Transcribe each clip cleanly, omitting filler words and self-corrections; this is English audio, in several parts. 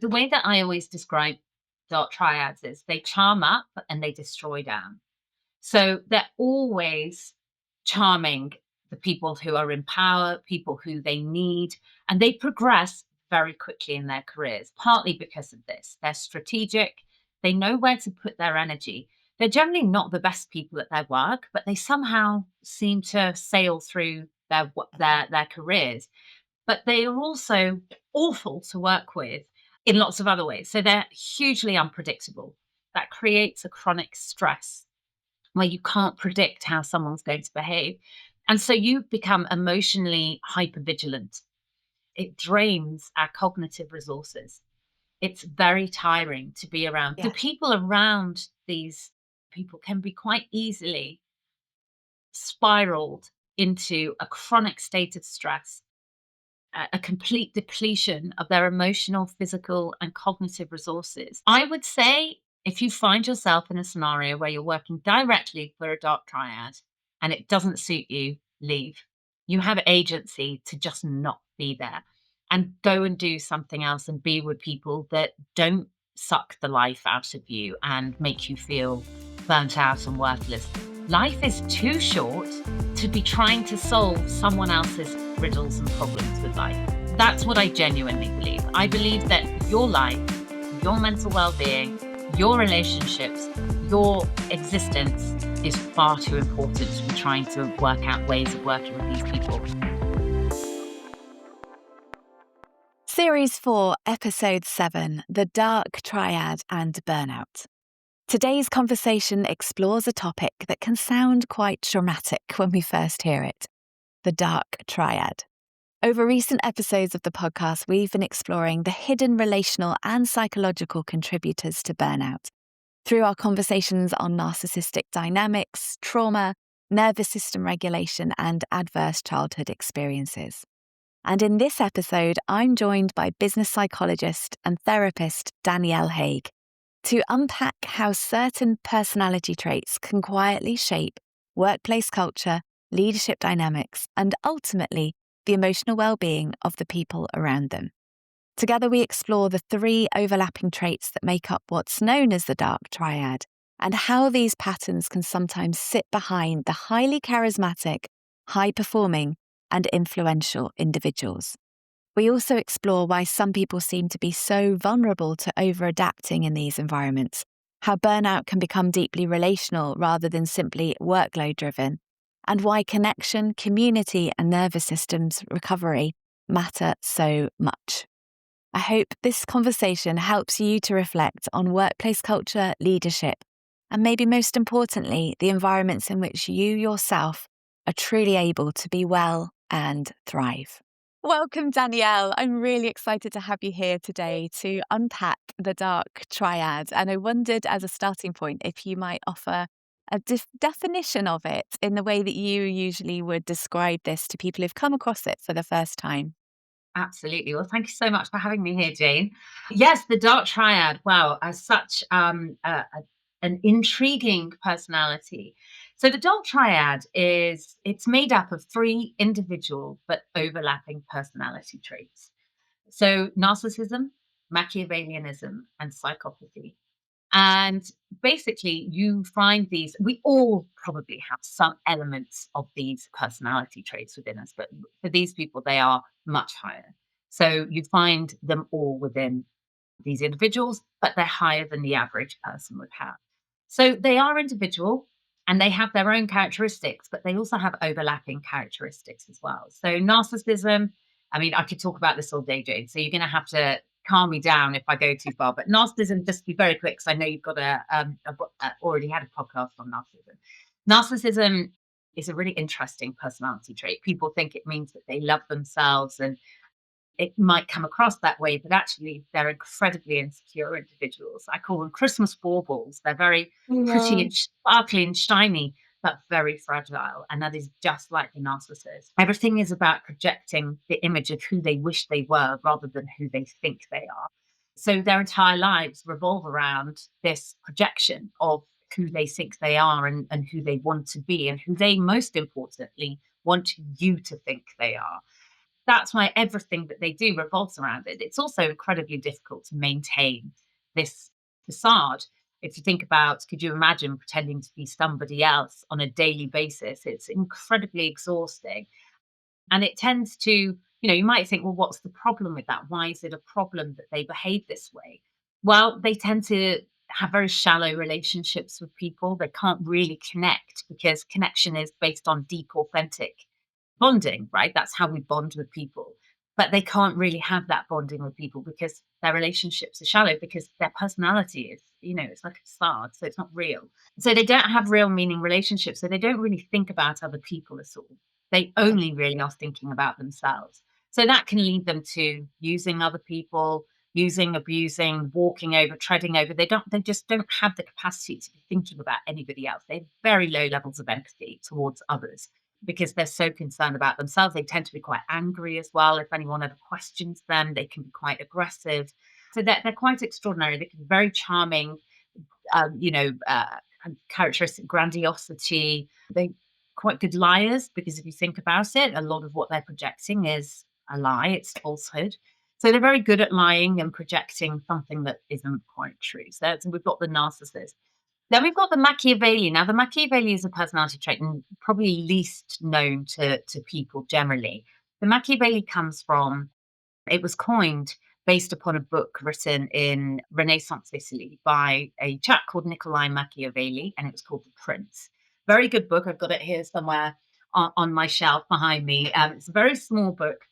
The way that I always describe dark triads is they charm up and they destroy down. So they're always charming the people who are in power, people who they need, and they progress very quickly in their careers, partly because of this. They're strategic, they know where to put their energy. They're generally not the best people at their work, but they somehow seem to sail through their careers. But they are also awful to work with in lots of other ways. So they're hugely unpredictable. That creates a chronic stress where you can't predict how someone's going to behave. And so you become emotionally hypervigilant. It drains our cognitive resources. It's very tiring to be around. The Yeah. people around these people can be quite easily spiraled into a chronic state of stress, a complete depletion of their emotional, physical, and cognitive resources. I would say if you find yourself in a scenario where you're working directly for a dark triad and it doesn't suit you, leave. You have agency to just not be there and go and do something else and be with people that don't suck the life out of you and make you feel burnt out and worthless. Life is too short to be trying to solve someone else's riddles and problems with life. That's what I genuinely believe. I believe that your life, your mental well-being, your relationships, your existence is far too important to be trying to work out ways of working with these people. Series 4, Episode 7, The Dark Triad and Burnout. Today's conversation explores a topic that can sound quite dramatic when we first hear it, the Dark Triad. Over recent episodes of the podcast, we've been exploring the hidden relational and psychological contributors to burnout through our conversations on narcissistic dynamics, trauma, nervous system regulation, and adverse childhood experiences. And in this episode, I'm joined by business psychologist and therapist Dannielle Haig to unpack how certain personality traits can quietly shape workplace culture, leadership dynamics, and ultimately the emotional well-being of the people around them. Together, we explore the 3 overlapping traits that make up what's known as the Dark Triad and how these patterns can sometimes sit behind the highly charismatic, high-performing, and influential individuals. We also explore why some people seem to be so vulnerable to over-adapting in these environments, how burnout can become deeply relational rather than simply workload-driven, and why connection, community, and nervous systems recovery matter so much. I hope this conversation helps you to reflect on workplace culture, leadership, and maybe most importantly, the environments in which you yourself are truly able to be well and thrive. Welcome, Dannielle. I'm really excited to have you here today to unpack the Dark Triad. And I wondered, as a starting point, if you might offer a definition of it in the way that you usually would describe this to people who've come across it for the first time. Absolutely. Well, thank you so much for having me here, Jayne. Yes, the Dark Triad. Wow, as such an intriguing personality. So the Dark Triad it's made up of 3 individual but overlapping personality traits. So narcissism, Machiavellianism, and psychopathy. And basically, you find these, we all probably have some elements of these personality traits within us, but for these people, they are much higher. So you find them all within these individuals, but they're higher than the average person would have. So they are individual and they have their own characteristics, but they also have overlapping characteristics as well. So narcissism, I mean, I could talk about this all day, Jane. So you're going to have to calm me down if I go too far. But narcissism, just to be very quick, because I know you've got already had a podcast on narcissism. Narcissism is a really interesting personality trait. People think it means that they love themselves, and it might come across that way, but actually they're incredibly insecure individuals. I call them Christmas baubles. They're very pretty and sparkly and shiny, but very fragile. And that is just like the narcissist. Everything is about projecting the image of who they wish they were rather than who they think they are. So their entire lives revolve around this projection of who they think they are and who they want to be and who they most importantly want you to think they are. that's why everything that they do revolves around it. It's also incredibly difficult to maintain this facade. If you think about, could you imagine pretending to be somebody else on a daily basis? It's incredibly exhausting. And it tends to, you might think, well, what's the problem with that? Why is it a problem that they behave this way? Well, they tend to have very shallow relationships with people. They can't really connect because connection is based on deep, authentic bonding, right? That's how we bond with people. But they can't really have that bonding with people because their relationships are shallow, because their personality is, it's like a facade. So it's not real. So they don't have real meaning relationships. So they don't really think about other people at all. They only really are thinking about themselves. So that can lead them to using other people, using, abusing, walking over, treading over. They just don't have the capacity to be thinking about anybody else. They have very low levels of empathy towards others because they're so concerned about themselves. They tend to be quite angry as well. If anyone ever questions them, they can be quite aggressive. So they're quite extraordinary. They can be very charming, characteristic grandiosity. They quite good liars, because if you think about it, a lot of what they're projecting is a lie, it's falsehood. So they're very good at lying and projecting something that isn't quite true. So we've got the narcissist. Then we've got the Machiavelli. Now, the Machiavelli is a personality trait and probably least known to people generally. The Machiavelli comes from, it was coined based upon a book written in Renaissance Italy by a chap called Niccolo Machiavelli, and it was called The Prince. Very good book. I've got it here somewhere on my shelf behind me. It's a very small book,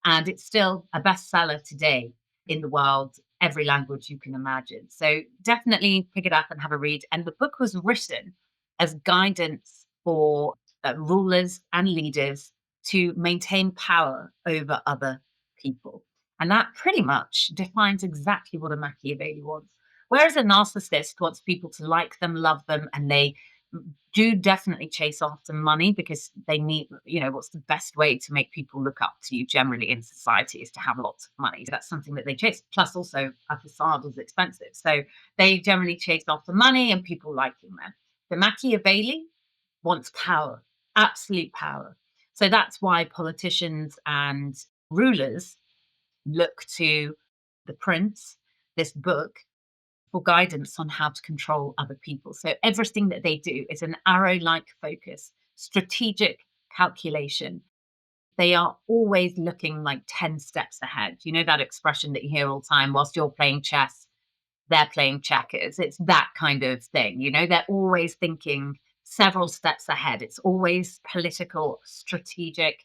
and it's still a bestseller today in the world, every language you can imagine. So definitely pick it up and have a read. And the book was written as guidance for rulers and leaders to maintain power over other people. And that pretty much defines exactly what a Machiavelli wants. Whereas a narcissist wants people to like them, love them, and they do definitely chase after money because they need, what's the best way to make people look up to you generally in society is to have lots of money. That's something that they chase. Plus, also, a facade is expensive. So they generally chase after money and people liking them. The Machiavelli wants power, absolute power. So that's why politicians and rulers look to The Prince, this book, for guidance on how to control other people. So everything that they do is an arrow-like focus, strategic calculation. They are always looking like 10 steps ahead. You know that expression that you hear all the time, whilst you're playing chess, they're playing checkers. It's that kind of thing. They're always thinking several steps ahead. It's always political, strategic.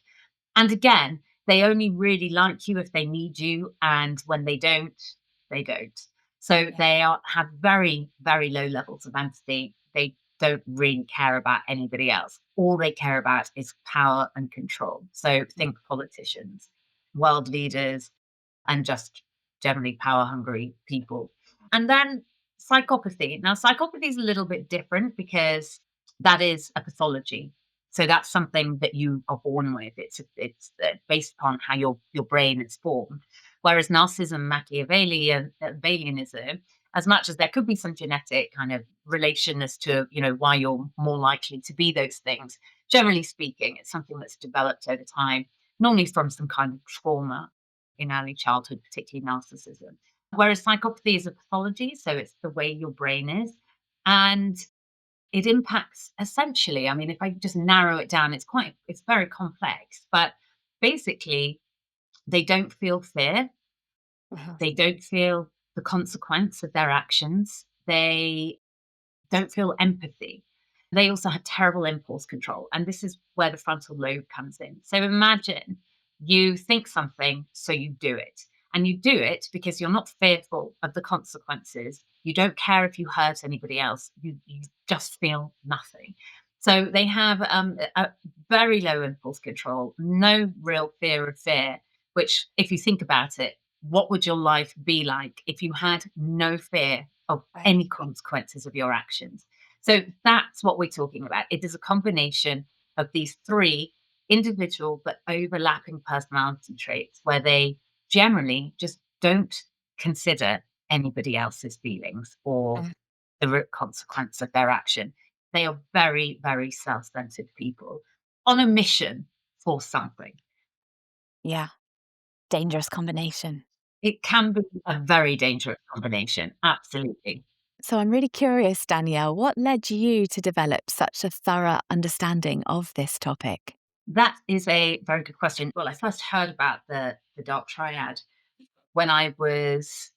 And again, they only really like you if they need you. And when they don't, they don't. So they have very, very low levels of empathy. They don't really care about anybody else. All they care about is power and control. So think politicians, world leaders, and just generally power hungry people. And then psychopathy. Now, psychopathy is a little bit different because that is a pathology. So that's something that you are born with. It's based upon how your brain is formed. Whereas narcissism, Machiavellianism, as much as there could be some genetic kind of relation as to why you're more likely to be those things, generally speaking, it's something that's developed over time, normally from some kind of trauma in early childhood, particularly narcissism. Whereas psychopathy is a pathology, so it's the way your brain is. And it impacts essentially, I mean, if I just narrow it down, it's very complex, but basically they don't feel fear. They don't feel the consequence of their actions. They don't feel empathy. They also have terrible impulse control. And this is where the frontal lobe comes in. So imagine you think something, so you do it. And you do it because you're not fearful of the consequences. You don't care if you hurt anybody else. You just feel nothing. So they have a very low impulse control, no real fear of fear, which, if you think about it, what would your life be like if you had no fear of any consequences of your actions? So that's what we're talking about. It is a combination of these three individual but overlapping personality traits where they generally just don't consider anybody else's feelings or the root consequence of their action. They are very, very self-centered people on a mission for something. Yeah. dangerous combination. It can be a very dangerous combination. Absolutely. So I'm really curious, Dannielle, what led you to develop such a thorough understanding of this topic? That is a very good question. Well, I first heard about the Dark Triad when I was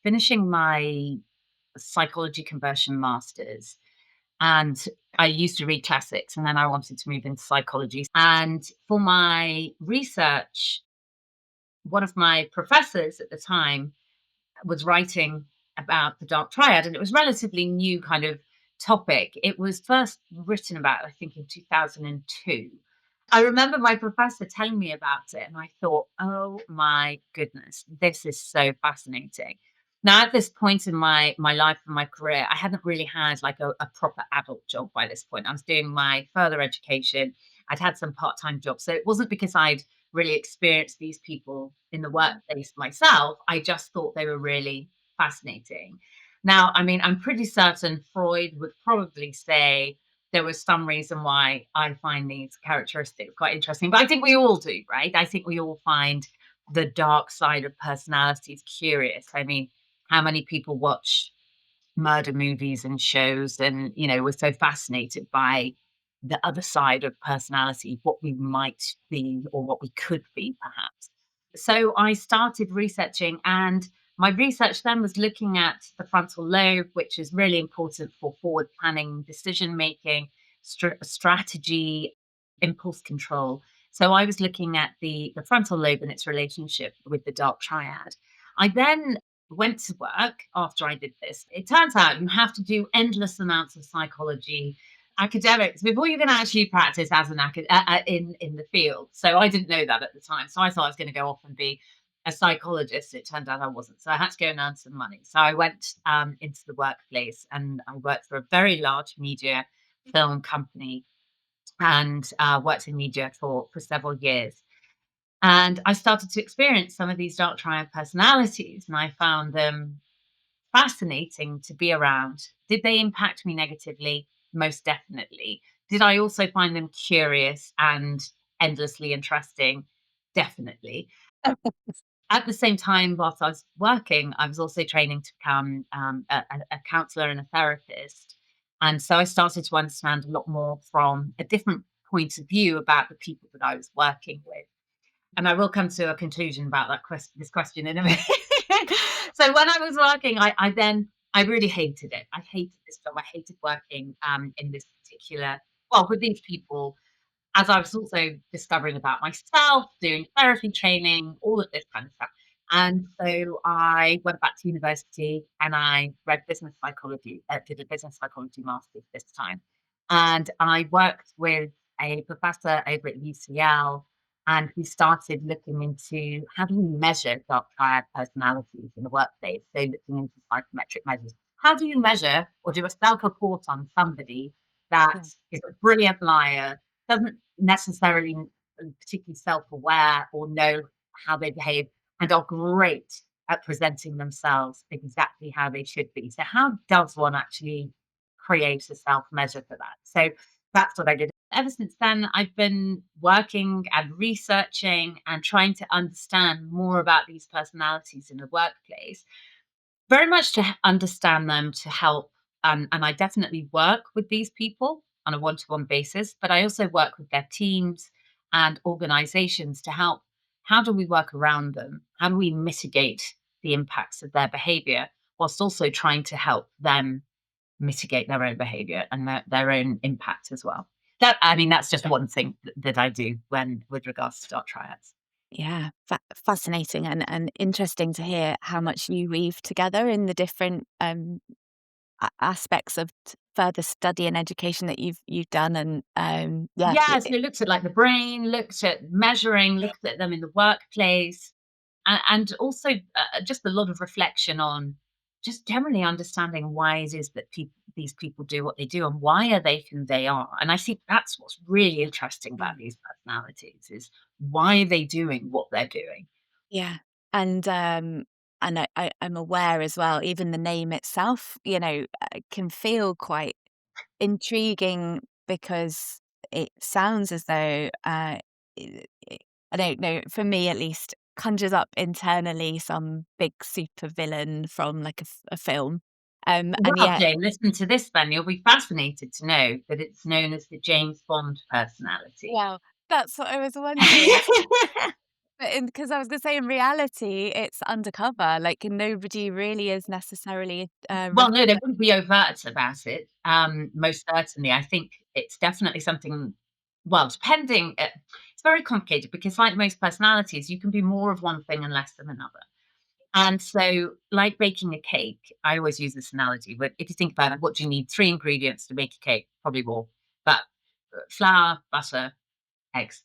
finishing my psychology conversion masters. And I used to read classics, and then I wanted to move into psychology. And for my research, one of my professors at the time was writing about the Dark Triad, and it was relatively new kind of topic. It was first written about, I think, in 2002. I remember my professor telling me about it, and I thought, oh my goodness, this is so fascinating. Now, at this point in my life and my career, I hadn't really had like a proper adult job by this point. I was doing my further education. I'd had some part-time jobs. So it wasn't because I'd really experienced these people in the workplace myself. I just thought they were really fascinating. Now, I mean, I'm pretty certain Freud would probably say there was some reason why I find these characteristics quite interesting, but I think we all do, right? I think we all find the dark side of personalities curious. I mean, how many people watch murder movies and shows and, we're so fascinated by the other side of personality, what we might be or what we could be, perhaps. So I started researching, and my research then was looking at the frontal lobe, which is really important for forward planning, decision making, strategy, impulse control. So I was looking at the frontal lobe and its relationship with the dark triad. I then went to work after I did this. It turns out you have to do endless amounts of psychology academics before you can actually practice as an in the field. So I didn't know that at the time. So I thought I was going to go off and be a psychologist. It turned out I wasn't. So I had to go and earn some money. So I went into the workplace, and I worked for a very large media film company, and worked in media for several years. And I started to experience some of these dark triad personalities, and I found them fascinating to be around. Did they impact me negatively? Most definitely. Did I also find them curious and endlessly interesting? Definitely. At the same time, whilst I was working, I was also training to become a counselor and a therapist. And so I started to understand a lot more from a different point of view about the people that I was working with. And I will come to a conclusion about this question in a minute. So when I was working, I really hated it. I hated this job. I hated working in this particular, well, with these people, as I was also discovering about myself, doing therapy training, all of this kind of stuff. And so I went back to university and I read business psychology, did a business psychology master's this time. And I worked with a professor over at UCL, and we started looking into how do you measure dark triad personalities in the workplace. So looking into psychometric measures. How do you measure or do a self-report on somebody that Yeah. is a brilliant liar, doesn't necessarily particularly self-aware or know how they behave, and are great at presenting themselves exactly how they should be. So how does one actually create a self-measure for that? So that's what I did. Ever since then, I've been working and researching and trying to understand more about these personalities in the workplace, very much to understand them, to help, and I definitely work with these people on a one-to-one basis, but I also work with their teams and organizations to help. How do we work around them? How do we mitigate the impacts of their behavior whilst also trying to help them mitigate their own behavior and their own impact as well? That, I mean, that's just one thing that I do when with regards to dark triads. Yeah, fascinating and interesting to hear how much you weave together in the different aspects of further study and education that you've done. And yeah, Yeah, so it looks at like the brain, looks at measuring, looks at them in the workplace, and also just a lot of reflection on just generally understanding why it is that these people do what they do, and why are they who they are. And I think that's what's really interesting about these personalities is why are they doing what they're doing. yeah, and I'm aware as well. Even the name itself, can feel quite intriguing because it sounds as though I I don't know, for me at least, conjures up internally some big super villain from like a film. And Well, yet, Jane, listen to this then. You'll be fascinated to know that it's known as the James Bond personality. well, that's what I was wondering. But because I was going to say, in reality, it's undercover. Like nobody really is necessarily. Well, no, they wouldn't be overt about it. Most certainly, I think it's definitely something. Well, depending, it's very complicated because, like most personalities, you can be more of one thing and less of another. And so, like baking a cake, I always use this analogy. But if you think about it, what do you need? Three ingredients to make a cake, probably more. But flour, butter, eggs.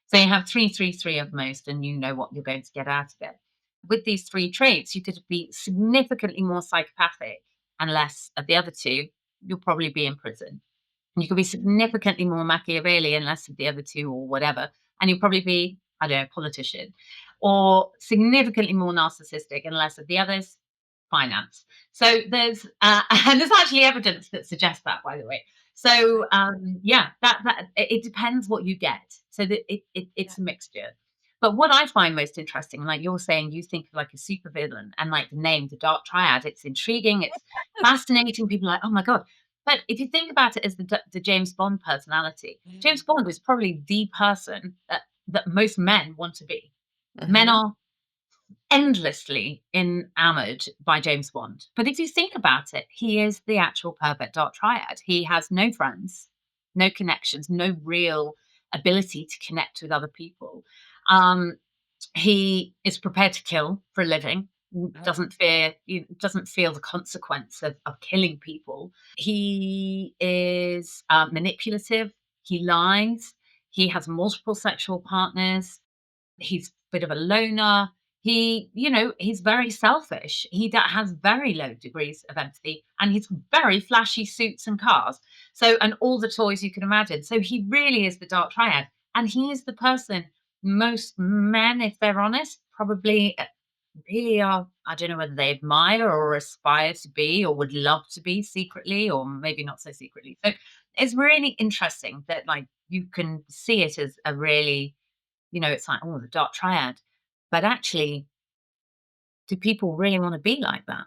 So you have three of most, and you know what you're going to get out of it. With these three traits, you could be significantly more psychopathic and less of the other two. You'll probably be in prison. And you could be significantly more Machiavellian, less of the other two, or whatever, and you'll probably be, I don't know, a politician, or significantly more narcissistic and less of the others, finance. So there's and there's actually evidence that suggests that, by the way. So yeah, that it depends what you get. So that it's a mixture. But what I find most interesting, like you're saying, you think of like a supervillain and like the name, the Dark Triad. It's intriguing. It's fascinating. People are like, oh my god. But if you think about it as the James Bond personality, James Bond is probably the person that most men want to be. Men are endlessly enamored by James Bond. But if you think about it, he is the actual perfect Dark Triad. He has no friends, no connections, no real ability to connect with other people. Um, he is prepared to kill for a living. Doesn't feel the consequence of killing people. He is manipulative. He lies. He has multiple sexual partners. He's a bit of a loner. He's very selfish. Has very low degrees of empathy, and he's very flashy suits and cars. So, and all the toys you can imagine. So he really is the Dark Triad, and he is the person most men, if they're honest, probably really are. I don't know whether they admire or aspire to be, or would love to be secretly, or maybe not so secretly. So it's really interesting that like you can see it as a really it's like, oh, the Dark Triad. But actually, do people really want to be like that?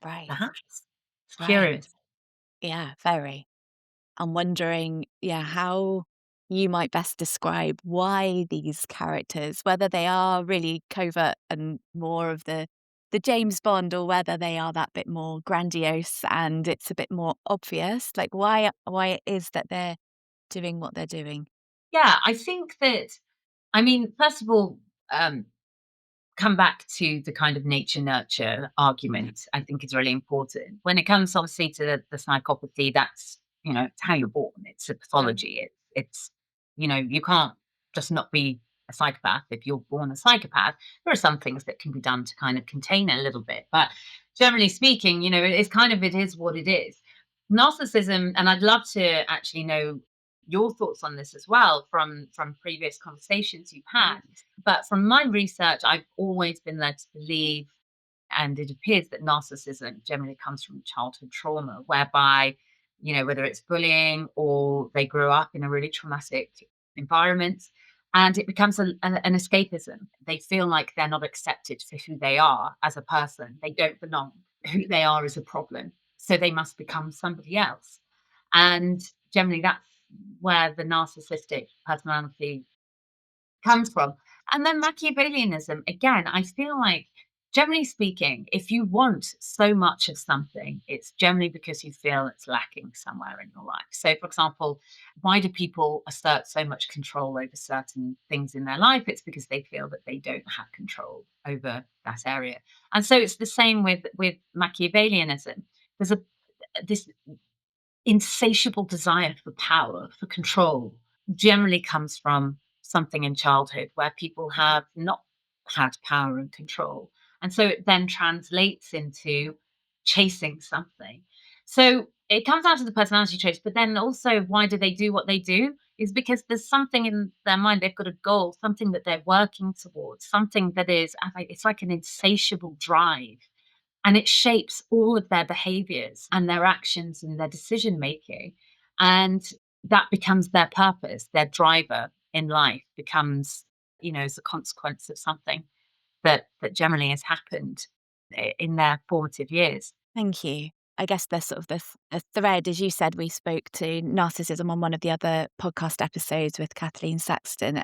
right, Perhaps. It's right, curious. yeah, very. I'm wondering, yeah, how you might best describe why these characters, whether they are really covert and more of the James Bond, or whether they are that bit more grandiose and it's a bit more obvious. Like why it is that they're doing what they're doing. Yeah, I think that, I mean, first of all, um, come back to the kind of nature nurture argument, I think is really important. When it comes obviously to the psychopathy, that's, it's how you're born. It's a pathology. It's, you can't just not be a psychopath if you're born a psychopath. There are some things that can be done to kind of contain it a little bit. But generally speaking, it is what it is. Narcissism, and I'd love to actually know your thoughts on this as well from previous conversations you've had. But from my research, I've always been led to believe, and it appears that narcissism generally comes from childhood trauma, whereby, whether it's bullying or they grew up in a really traumatic environment, and it becomes an escapism. They feel like they're not accepted for who they are as a person. They don't belong. Who they are is a problem. So they must become somebody else. And generally, that's where the narcissistic personality comes from. And then Machiavellianism, again, I feel like, generally speaking, if you want so much of something, it's generally because you feel it's lacking somewhere in your life. So, for example, why do people assert so much control over certain things in their life? It's because they feel that they don't have control over that area. And so it's the same with Machiavellianism. There's this insatiable desire for power, for control, generally comes from something in childhood where people have not had power and control. And so it then translates into chasing something. So it comes out of the personality traits, but then also why do they do what they do? Is because there's something in their mind, they've got a goal, something that they're working towards, something that is, it's like an insatiable drive, and it shapes all of their behaviors and their actions and their decision making. And that becomes their purpose, their driver in life becomes, as a consequence of something. that generally has happened in their formative years. Thank you. I guess the sort of the thread, as you said, we spoke to narcissism on one of the other podcast episodes with Kathleen Saxton,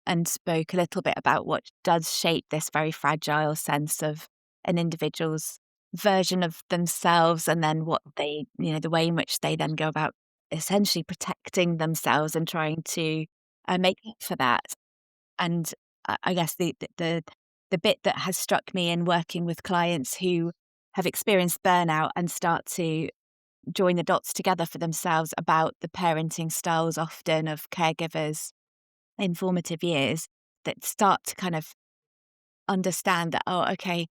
and spoke a little bit about what does shape this very fragile sense of an individual's version of themselves, and then what they, the way in which they then go about essentially protecting themselves and trying to make up for that. And I guess the bit that has struck me in working with clients who have experienced burnout and start to join the dots together for themselves about the parenting styles often of caregivers in formative years, that start to kind of understand that, oh, okay,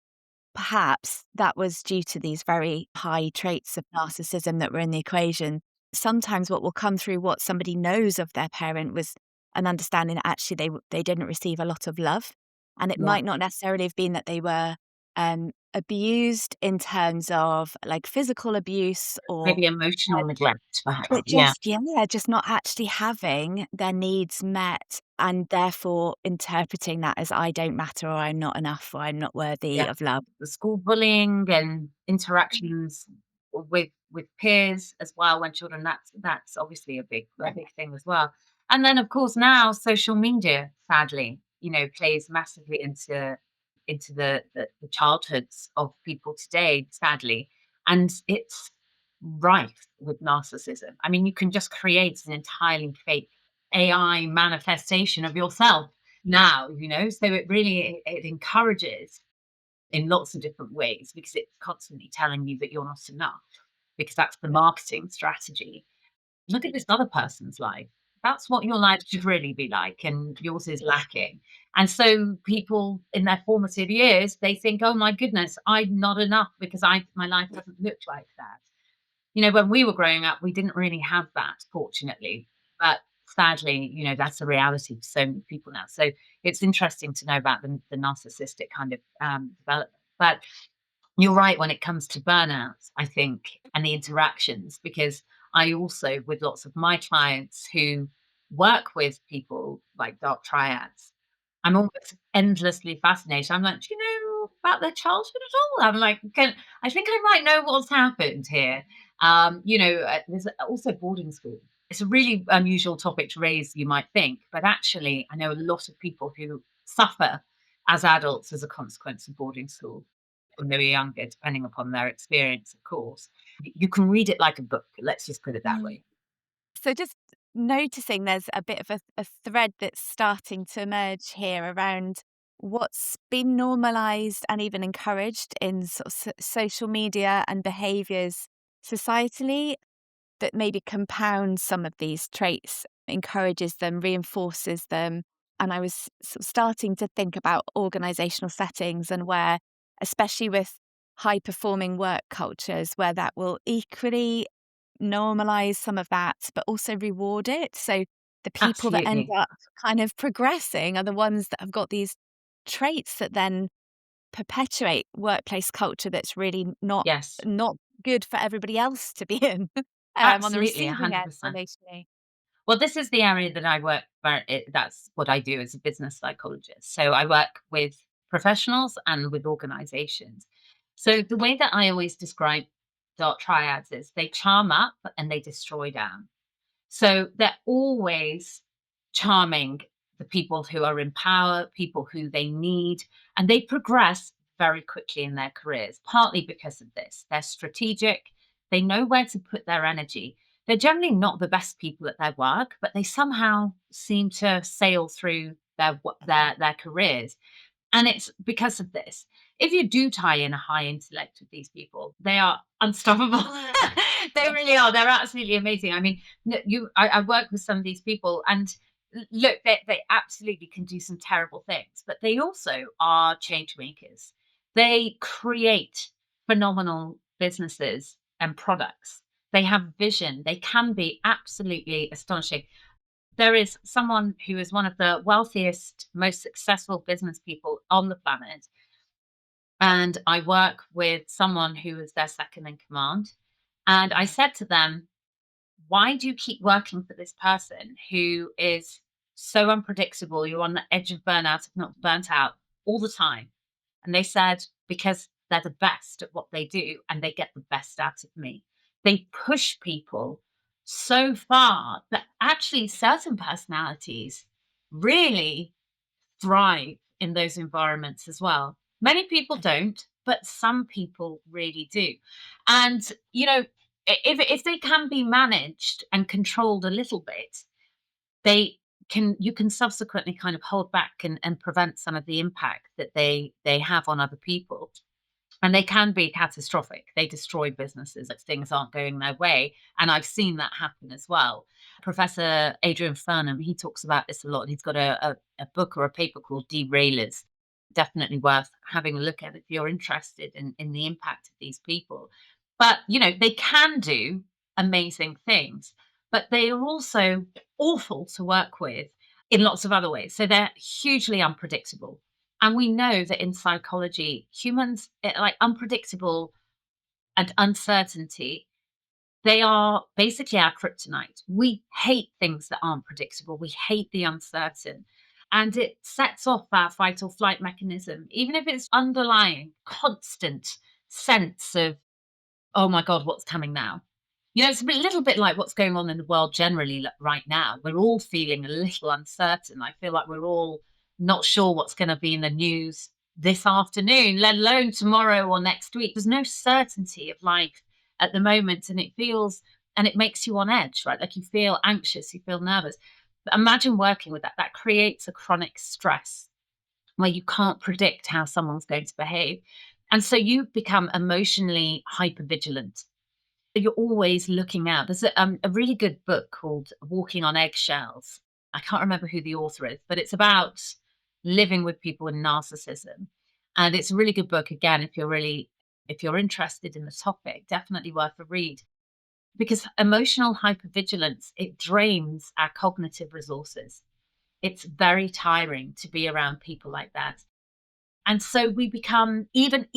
perhaps that was due to these very high traits of narcissism that were in the equation. Sometimes what will come through what somebody knows of their parent was an understanding that actually they didn't receive a lot of love. And it Yeah. might not necessarily have been that they were abused in terms of like physical abuse, or Maybe emotional neglect, perhaps. but Yeah. just not actually having their needs met, and therefore interpreting that as I don't matter, or I'm not enough, or I'm not worthy Yeah. of love. The school bullying and interactions with peers as well when children, that's obviously a big thing as well. And then of course now social media, sadly, plays massively into the childhoods of people today, sadly. And it's rife with narcissism. I mean, you can just create an entirely fake AI manifestation of yourself now, so it encourages in lots of different ways, because it's constantly telling you that you're not enough, because that's the marketing strategy. Look at this other person's life. That's what your life should really be like, and yours is lacking. And so people in their formative years, they think, oh my goodness, I'm not enough because my life doesn't look like that. When we were growing up, we didn't really have that, fortunately. But sadly, that's the reality for so many people now. So it's interesting to know about the narcissistic kind of development. But you're right when it comes to burnout, I think, and the interactions, because I also, with lots of my clients who work with people like dark triads, I'm almost endlessly fascinated. I'm like, do you know about their childhood at all? I'm like, I think I might know what's happened here. There's also boarding school. It's a really unusual topic to raise, you might think, but actually, I know a lot of people who suffer as adults as a consequence of boarding school when they were younger, depending upon their experience, of course. You can read it like a book. Let's just put it that Mm. way. So just noticing there's a bit of a thread that's starting to emerge here around what's been normalized and even encouraged in sort of social media and behaviors societally, that maybe compounds some of these traits, encourages them, reinforces them. And I was sort of starting to think about organizational settings, and where, especially with high performing work cultures, where that will equally normalize some of that, but also reward it. So the people that end Absolutely. up kind of progressing are the ones that have got these traits that then perpetuate workplace culture that's really Yes. not good for everybody else to be in, on the Absolutely. receiving end 100%. relationally. Well, this is the area that I work that's what I do as a business psychologist. So I work with professionals and with organizations. So the way that I always describe dark triads is they charm up and they destroy down. So they're always charming the people who are in power, people who they need, and they progress very quickly in their careers, partly because of this. They're strategic, they know where to put their energy. They're generally not the best people at their work, but they somehow seem to sail through their careers. And it's because of this. If you do tie in a high intellect with these people, they are unstoppable. They really are. They're absolutely amazing. I mean, I work with some of these people, and look, they absolutely can do some terrible things, but they also are change makers. They create phenomenal businesses and products. They have vision. They can be absolutely astonishing. There is someone who is one of the wealthiest, most successful business people on the planet. And I work with someone who is their second in command. And I said to them, why do you keep working for this person who is so unpredictable? You're on the edge of burnout, if not burnt out, all the time. And they said, because they're the best at what they do and they get the best out of me. They push people so far that actually certain personalities really thrive in those environments as well. Many people don't, but some people really do. And, if they can be managed and controlled a little bit, they you can subsequently kind of hold back and prevent some of the impact that they have on other people. And they can be catastrophic. They destroy businesses if things aren't going their way. And I've seen that happen as well. Professor Adrian Furnham, he talks about this a lot. He's got a book or a paper called Derailers. Definitely worth having a look at if you're interested in the impact of these people. But, they can do amazing things, but they are also awful to work with in lots of other ways. So they're hugely unpredictable. And we know that in psychology, humans, like unpredictable and uncertainty, they are basically our kryptonite. We hate things that aren't predictable. We hate the uncertain. And it sets off our fight or flight mechanism, even if it's underlying constant sense of, oh my God, what's coming now? It's a little bit like what's going on in the world generally right now. We're all feeling a little uncertain. I feel like we're all not sure what's going to be in the news this afternoon, let alone tomorrow or next week. There's no certainty of life at the moment, and it makes you on edge, right? Like you feel anxious, you feel nervous. But imagine working with that. That creates a chronic stress where you can't predict how someone's going to behave. And so you become emotionally hypervigilant. You're always looking out. There's a really good book called Walking on Eggshells. I can't remember who the author is, but it's about living with people with narcissism. And it's a really good book. Again, if you're interested in the topic, definitely worth a read. Because emotional hypervigilance, it drains our cognitive resources. It's very tiring to be around people like that. And so we become even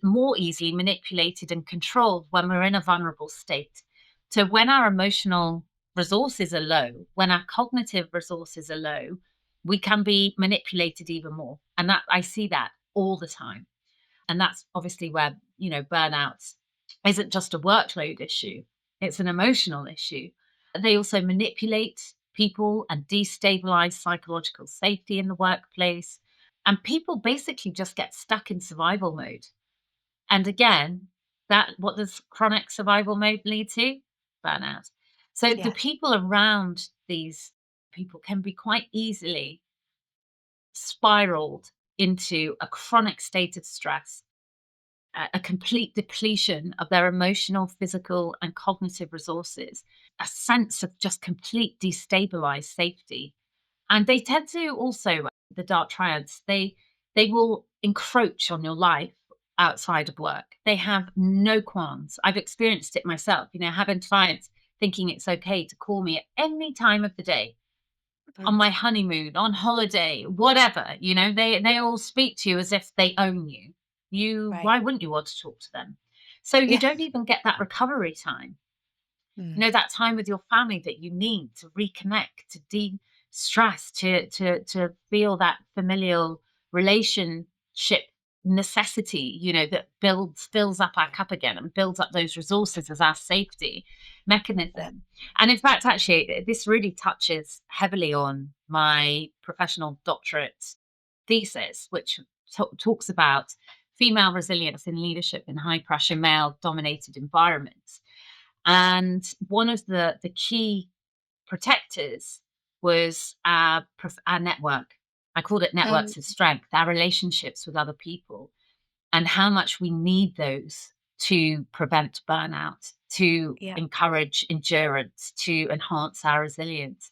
more easily manipulated and controlled when we're in a vulnerable state. So when our emotional resources are low, when our cognitive resources are low, we can be manipulated even more. And that I see that all the time. And that's obviously where, burnout isn't just a workload issue. It's an emotional issue. They also manipulate people and destabilize psychological safety in the workplace. And people basically just get stuck in survival mode. And again, what does chronic survival mode lead to? Burnout. So the people around these people can be quite easily spiraled into a chronic state of stress, a complete depletion of their emotional, physical, and cognitive resources, a sense of just complete destabilized safety. And they tend to also, the dark triads, they will encroach on your life outside of work. They have no qualms. I've experienced it myself, having clients thinking it's okay to call me at any time of the day, on my honeymoon, on holiday, whatever, they all speak to you as if they own you. Right. Why wouldn't you want to talk to them? So you don't even get that recovery time. That time with your family that you need to reconnect, to de-stress, to feel that familial relationship necessity, that fills up our cup again and builds up those resources as our safety mechanism. And in fact, actually, this really touches heavily on my professional doctorate thesis, which talks about female resilience in leadership in high pressure, male dominated environments. And one of the key protectors was our network. I called it networks of strength, our relationships with other people, and how much we need those to prevent burnout, to encourage endurance, to enhance our resilience.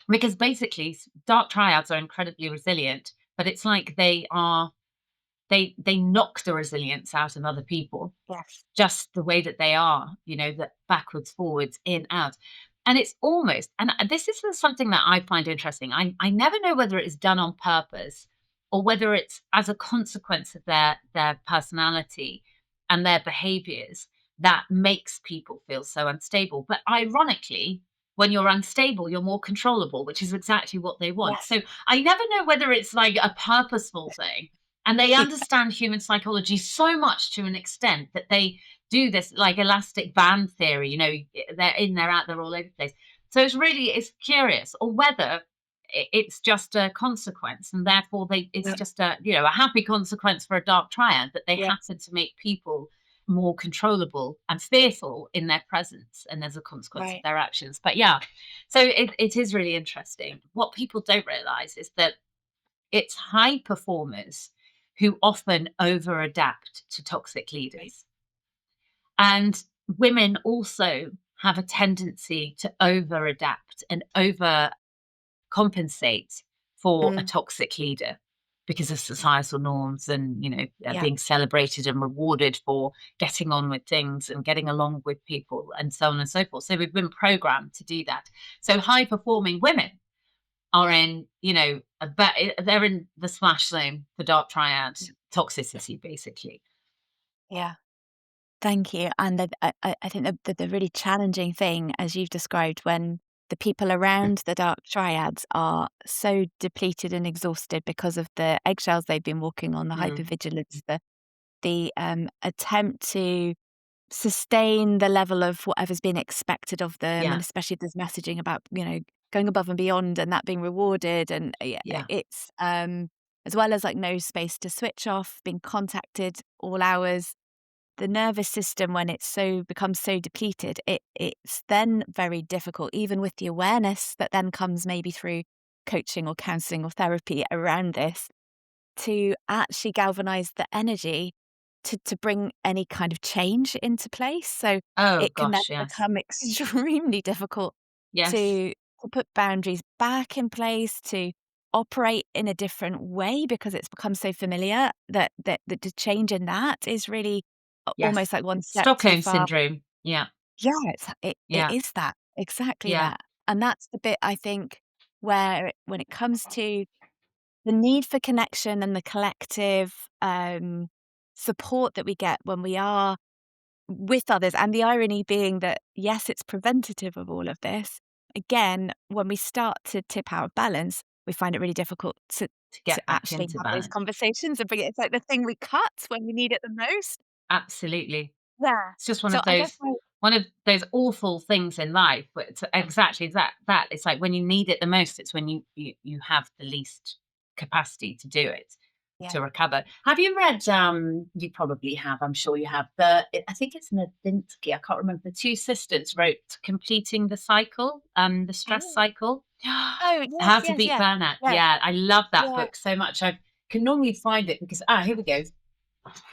Because basically, dark triads are incredibly resilient, but it's like they knock the resilience out of other people. Yes. Just the way that they are, that backwards, forwards, in, out. And it's almost, and this is something that I find interesting. I never know whether it is done on purpose or whether it's as a consequence of their personality and their behaviors that makes people feel so unstable. But ironically, when you're unstable, you're more controllable, which is exactly what they want. Yes. So I never know whether it's like a purposeful thing And they understand human psychology so much to an extent that they do this like elastic band theory, they're in, they're out, they're all over the place. So it's curious, or whether it's just a consequence, and therefore it's just a happy consequence for a dark triad, that they happen to make people more controllable and fearful in their presence, and there's a consequence of their actions. But so it is really interesting. What people don't realize is that it's high performers who often over adapt to toxic leaders. And women also have a tendency to over adapt and over compensate for a toxic leader because of societal norms and, being celebrated and rewarded for getting on with things and getting along with people and so on and so forth. So we've been programmed to do that. So high performing women are in, they're in the splash zone for dark triad toxicity, basically. Yeah. Thank you. And I think the really challenging thing, as you've described, when the people around the dark triads are so depleted and exhausted because of the eggshells they've been walking on, the hypervigilance, the attempt to sustain the level of whatever's been expected of them, and especially if there's messaging about going above and beyond and that being rewarded, and it's as well as like no space to switch off, being contacted all hours. The nervous system, when becomes so depleted, it's then very difficult, even with the awareness that then comes maybe through coaching or counselling or therapy around this, to actually galvanize the energy to bring any kind of change into place. So it can then become extremely difficult to put boundaries back in place, to operate in a different way, because it's become so familiar that the change in that is really almost like one step Stockholm too far. syndrome. Yeah. It is that, exactly that. And that's the bit, I think, where when it comes to the need for connection and the collective support that we get when we are with others, and the irony being that, yes, it's preventative of all of this. Again, when we start to tip out of balance, we find it really difficult to get back actually into have balance. those conversations and bring it. It's like the thing we cut when we need it the most. Absolutely. Yeah. It's just one of those awful things in life, but it's exactly that. It's like when you need it the most, it's when you have the least capacity to do it, to recover. Have you read, you probably have, I'm sure you have, I think it's Nadinsky, I can't remember, the two sisters wrote Completing the Cycle, the stress cycle. Oh, yes, How to Beat Burnout. Yeah, I love that book so much. I can normally find it because, here we go,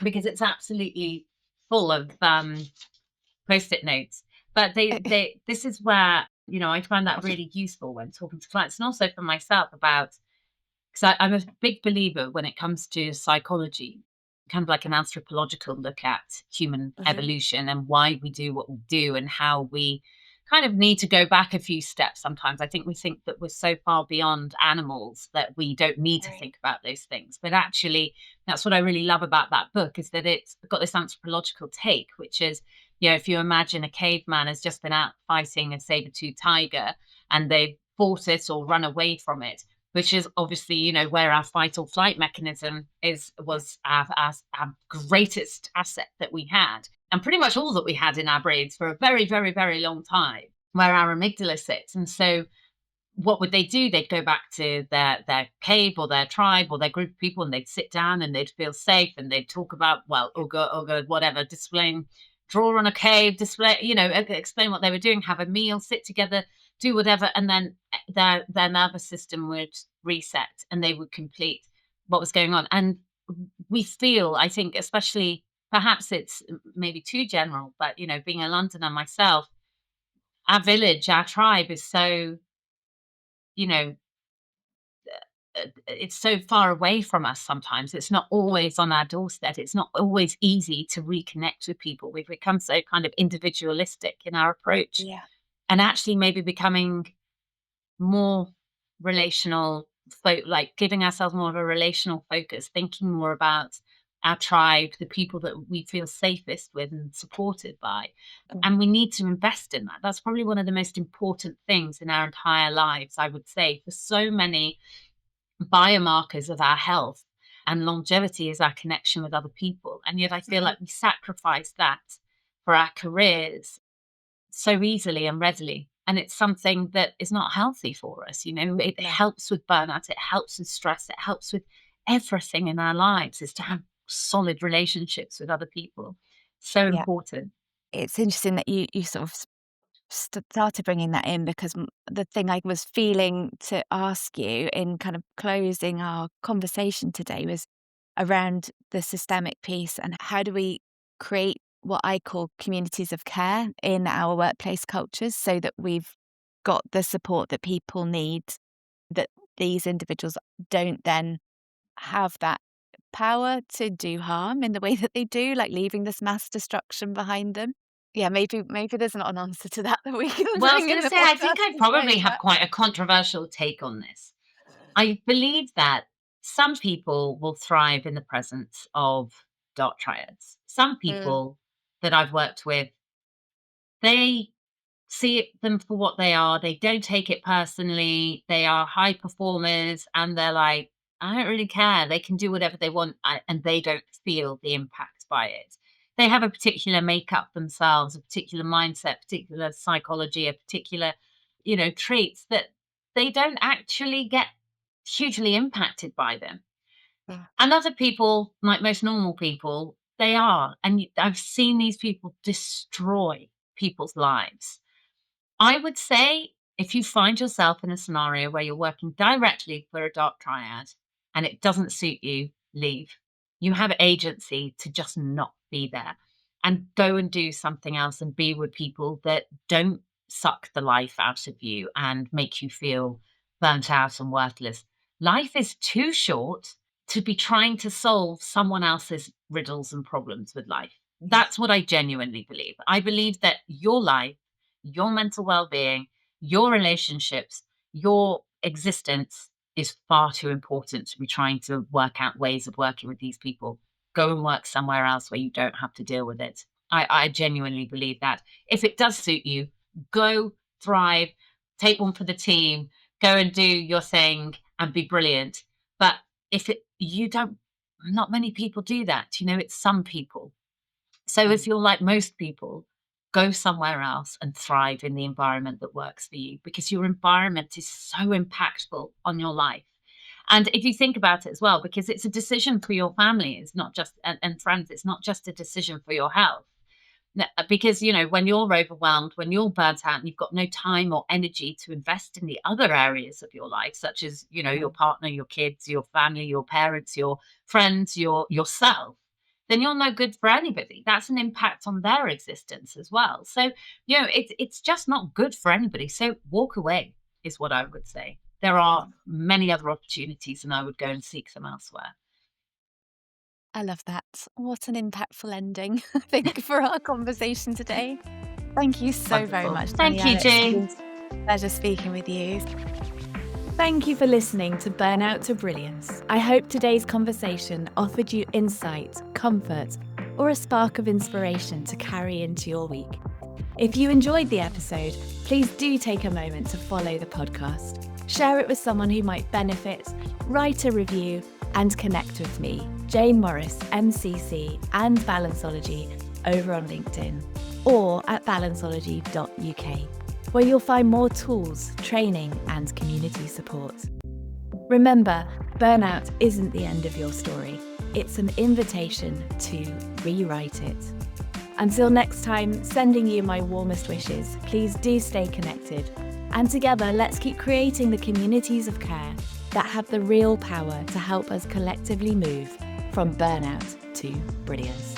because it's absolutely full of post-it notes. But this is where, I find that really useful when talking to clients, and also for myself, about, because I'm a big believer when it comes to psychology, kind of like an anthropological look at human evolution and why we do what we do, and how we kind of need to go back a few steps sometimes. I think we think that we're so far beyond animals that we don't need to think about those things. But actually, that's what I really love about that book, is that it's got this anthropological take, which is, if you imagine a caveman has just been out fighting a saber-toothed tiger and they've fought it or run away from it, which is obviously, where our fight or flight mechanism was our greatest asset that we had, and pretty much all that we had in our brains for a very, very, very long time, where our amygdala sits. And so what would they do? They'd go back to their cave or their tribe or their group of people, and they'd sit down and they'd feel safe, and they'd talk about, oh God, whatever, draw on a cave, explain what they were doing, have a meal, sit together, do whatever, and then their nervous system would reset and they would complete what was going on. And we feel, I think, especially, perhaps it's maybe too general, but being a Londoner myself, our village, our tribe is so, it's so far away from us sometimes. It's not always on our doorstep. It's not always easy to reconnect with people. We've become so kind of individualistic in our approach. Yeah. And actually maybe becoming more relational, like giving ourselves more of a relational focus, thinking more about our tribe, the people that we feel safest with and supported by. And we need to invest in that. That's probably one of the most important things in our entire lives, I would say, for so many biomarkers of our health. and longevity is our connection with other people. And yet I feel Mhm. like we sacrifice that for our careers so easily and readily. And it's something that is not healthy for us. It No. helps with burnout, it helps with stress, it helps with everything in our lives, is to have solid relationships with other people. So Yeah. important. It's interesting that you sort of started bringing that in, because the thing I was feeling to ask you in kind of closing our conversation today was around the systemic piece, and how do we create what I call communities of care in our workplace cultures, so that we've got the support that people need, that these individuals don't then have that power to do harm in the way that they do, like leaving this mass destruction behind them. Yeah, maybe there's not an answer to that that we can Well, I was bring going in to the say, I think podcast I probably today, have but quite a controversial take on this. I believe that some people will thrive in the presence of dark triads. Some Mm. people that I've worked with, they them for what they are. They don't take it personally. They are high performers and they're like, I don't really care. They can do whatever they want and they don't feel the impact by it. They have a particular makeup themselves, a particular mindset, particular psychology, a particular, traits that they don't actually get hugely impacted by them. Yeah. And other people, like most normal people, they are. And I've seen these people destroy people's lives. I would say if you find yourself in a scenario where you're working directly for a dark triad and it doesn't suit you, leave. You have agency to just not be there and go and do something else and be with people that don't suck the life out of you and make you feel burnt out and worthless. Life is too short to be trying to solve someone else's riddles and problems with life. Yes. That's what I genuinely believe. I believe that your life, your mental well-being, your relationships, your existence is far too important to be trying to work out ways of working with these people. Go and work somewhere else where you don't have to deal with it. I genuinely believe that. If it does suit you, go thrive, take one for the team, go and do your thing and be brilliant. But if you don't, not many people do that. It's some people. So if Mm. you're like most people, go somewhere else and thrive in the environment that works for you, because your environment is so impactful on your life. And if you think about it as well, because it's a decision for your family, it's not just, and friends, it's not just a decision for your health. Because, when you're overwhelmed, when you're burnt out and you've got no time or energy to invest in the other areas of your life, such as, your partner, your kids, your family, your parents, your friends, yourself, then you're no good for anybody. That's an impact on their existence as well. So, it's just not good for anybody. So walk away is what I would say. There are many other opportunities and I would go and seek them elsewhere. I love that. What an impactful ending, I think, for our conversation today. Thank you so very Wonderful. much, Thank you, Dannielle. Jayne. It's been a pleasure speaking with you. Thank you for listening to Burnout to Brilliance. I hope today's conversation offered you insight, comfort, or a spark of inspiration to carry into your week. If you enjoyed the episode, please do take a moment to follow the podcast. Share it with someone who might benefit, write a review, and connect with me, Jayne Morris, MCC, and Balanceology over on LinkedIn or at balanceology.uk, where you'll find more tools, training, and community support. Remember, burnout isn't the end of your story. It's an invitation to rewrite it. Until next time, sending you my warmest wishes. Please do stay connected. And together, let's keep creating the communities of care that have the real power to help us collectively move from burnout to brilliance.